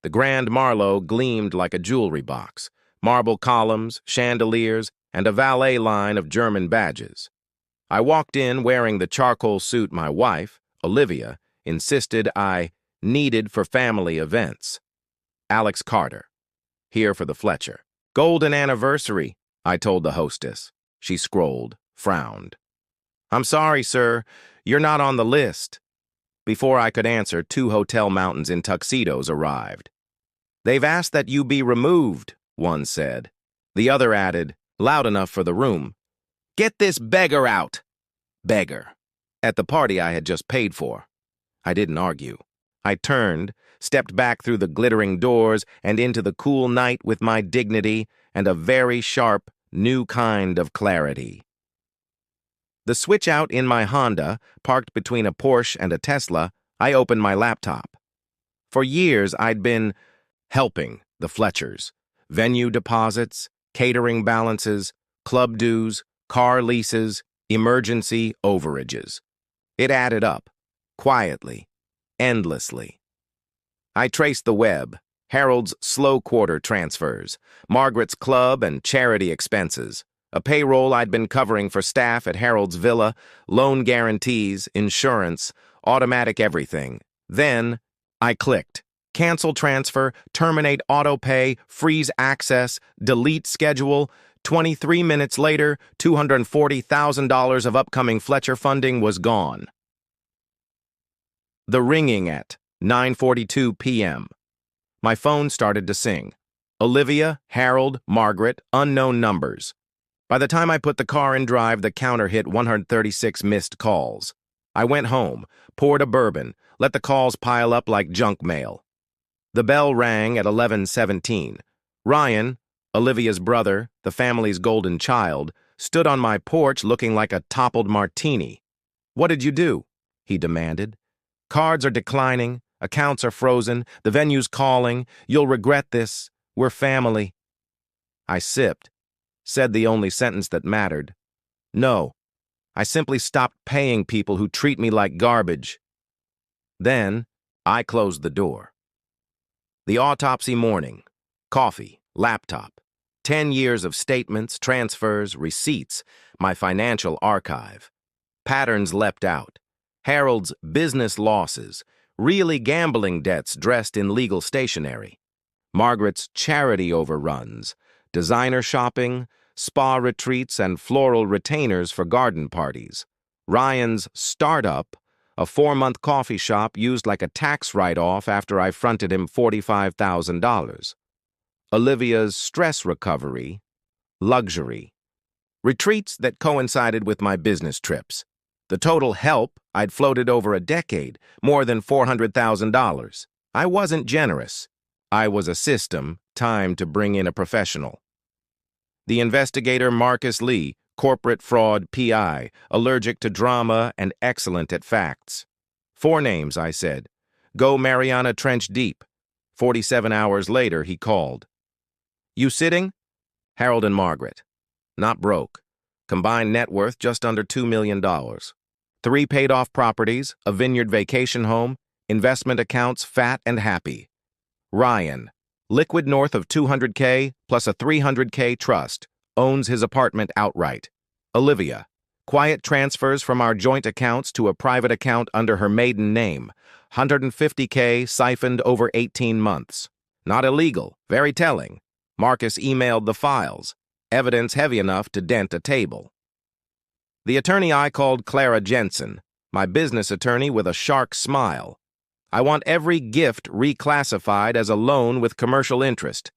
The Grand Marlowe gleamed like a jewelry box, marble columns, chandeliers, and a valet line of German badges. I walked in wearing the charcoal suit my wife, Olivia, insisted I needed for family events. Alex Carter, here for the Fletcher. Golden anniversary, I told the hostess. She scrolled, frowned. I'm sorry, sir, you're not on the list. Before I could answer, 2 hotel mountains in tuxedos arrived. They've asked that you be removed, one said. The other added, loud enough for the room, get this beggar out. Beggar. At the party I had just paid for. I didn't argue. I turned, stepped back through the glittering doors and into the cool night with my dignity and a very sharp, new kind of clarity. The switch out in my Honda, parked between a Porsche and a Tesla, I opened my laptop. For years I'd been helping the Fletchers. Venue deposits, catering balances, club dues, car leases, emergency overages. It added up, quietly, endlessly. I traced the web, Harold's slow quarter transfers, Margaret's club and charity expenses, a payroll I'd been covering for staff at Harold's villa, loan guarantees, insurance, automatic everything. Then I clicked. Cancel transfer, terminate autopay, freeze access, delete schedule. 23 minutes later, $240,000 of upcoming Fletcher funding was gone. The ringing at 9:42 p.m. My phone started to sing. Olivia, Harold, Margaret, unknown numbers. By the time I put the car in drive, the counter hit 136 missed calls. I went home, poured a bourbon, let the calls pile up like junk mail. The bell rang at 11:17. Ryan, Olivia's brother, the family's golden child, stood on my porch looking like a toppled martini. What did you do? He demanded. Cards are declining, accounts are frozen, the venue's calling, you'll regret this, we're family. I sipped, said the only sentence that mattered. No, I simply stopped paying people who treat me like garbage. Then, I closed the door. The autopsy morning, coffee, laptop, 10 years of statements, transfers, receipts, my financial archive. Patterns leapt out. Harold's business losses, really gambling debts dressed in legal stationery. Margaret's charity overruns, designer shopping, spa retreats, and floral retainers for garden parties. Ryan's startup, a 4-month coffee shop used like a tax write-off after I fronted him $45,000. Olivia's stress recovery, luxury. Retreats that coincided with my business trips. The total help I'd floated over a decade, more than $400,000. I wasn't generous. I was a system, time to bring in a professional. The investigator Marcus Lee, corporate fraud PI, allergic to drama and excellent at facts. 4 names, I said. Go Mariana Trench deep. 47 hours later, he called. You sitting? Harold and Margaret. Not broke. Combined net worth just under $2 million. 3 paid-off properties, a vineyard vacation home, investment accounts fat and happy. Ryan, liquid north of $200K plus a $300K trust, owns his apartment outright. Olivia, quiet transfers from our joint accounts to a private account under her maiden name, $150K siphoned over 18 months. Not illegal, very telling. Marcus emailed the files, evidence heavy enough to dent a table. The attorney I called Clara Jensen, my business attorney with a shark smile. I want every gift reclassified as a loan with commercial interest.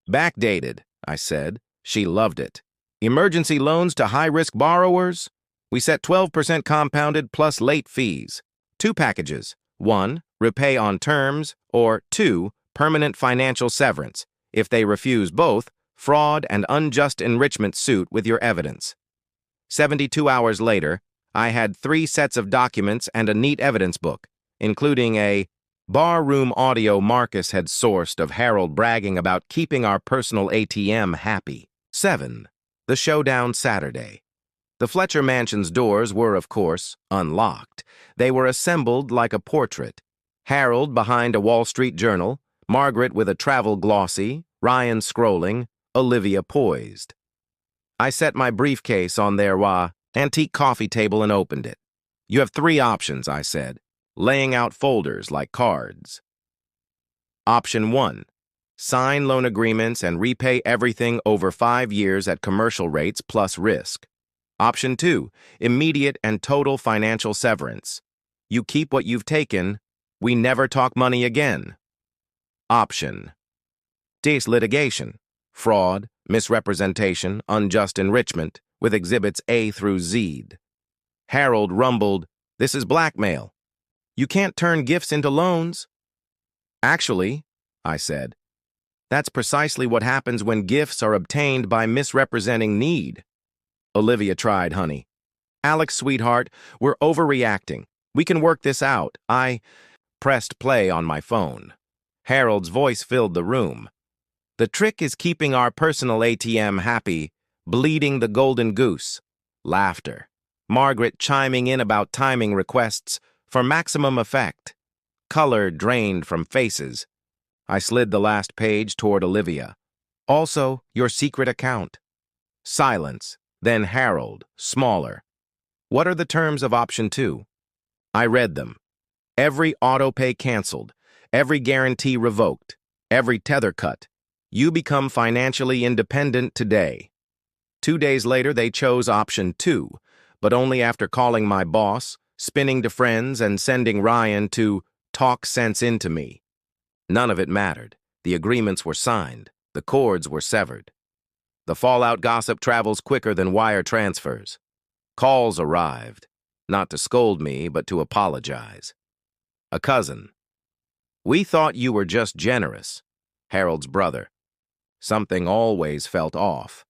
Backdated, I said. She loved it. Emergency loans to high-risk borrowers? We set 12% compounded plus late fees. 2 packages. 1, repay on terms, or 2, permanent financial severance. If they refuse both, fraud and unjust enrichment suit with your evidence. 72 hours later, I had 3 sets of documents and a neat evidence book, including a barroom audio Marcus had sourced of Harold bragging about keeping our personal ATM happy. 7. The showdown Saturday. The Fletcher Mansion's doors were, of course, unlocked. They were assembled like a portrait. Harold behind a Wall Street Journal, Margaret with a travel glossy, Ryan scrolling, Olivia poised. I set my briefcase on their antique coffee table and opened it. You have 3 options, I said, laying out folders like cards. Option 1. Sign loan agreements and repay everything over 5 years at commercial rates plus risk. Option 2. Immediate and total financial severance. You keep what you've taken. We never talk money again. Option D. Litigation. Fraud, misrepresentation, unjust enrichment, with exhibits A through Z. Harold rumbled, "This is blackmail. You can't turn gifts into loans." "Actually," I said, "that's precisely what happens when gifts are obtained by misrepresenting need." Olivia tried, honey. "Alex, sweetheart, we're overreacting. We can work this out." I pressed play on my phone. Harold's voice filled the room. "The trick is keeping our personal ATM happy, bleeding the golden goose." Laughter. Margaret chiming in about timing requests for maximum effect. Color drained from faces. I slid the last page toward Olivia. "Also, your secret account." Silence. Then Harold, smaller. "What are the terms of option 2? I read them. Every autopay canceled, every guarantee revoked, every tether cut. You become financially independent today. 2 days later, they chose option 2, but only after calling my boss, spinning to friends, and sending Ryan to talk sense into me. None of it mattered. The agreements were signed. The cords were severed. The fallout gossip travels quicker than wire transfers. Calls arrived, not to scold me, but to apologize. A cousin. "We thought you were just generous." Harold's brother. Something always felt off.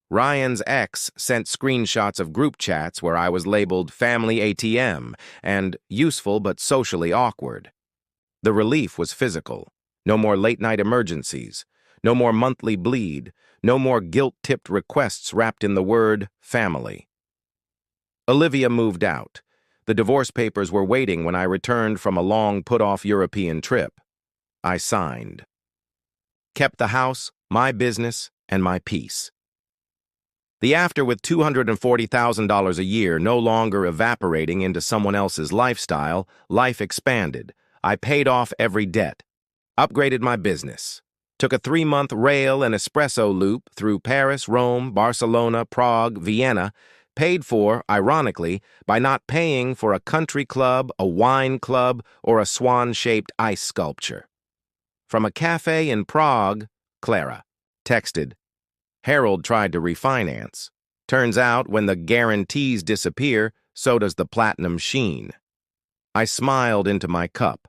Ryan's ex sent screenshots of group chats where I was labeled family ATM and useful but socially awkward. The relief was physical. No more late-night emergencies. No more monthly bleed. No more guilt-tipped requests wrapped in the word family. Olivia moved out. The divorce papers were waiting when I returned from a long put-off European trip. I signed. Kept the house, my business, and my peace. The after with $240,000 a year no longer evaporating into someone else's lifestyle, life expanded. I paid off every debt. Upgraded my business. Took a 3-month rail and espresso loop through Paris, Rome, Barcelona, Prague, Vienna, paid for, ironically, by not paying for a country club, a wine club, or a swan-shaped ice sculpture. From a cafe in Prague, Clara texted, "Harold tried to refinance. Turns out when the guarantees disappear, so does the platinum sheen." I smiled into my cup.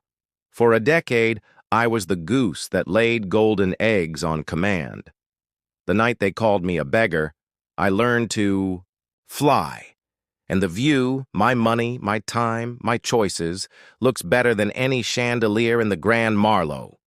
For a decade, I was the goose that laid golden eggs on command. The night they called me a beggar, I learned to fly. And the view, my money, my time, my choices, looks better than any chandelier in the Grand Marlow.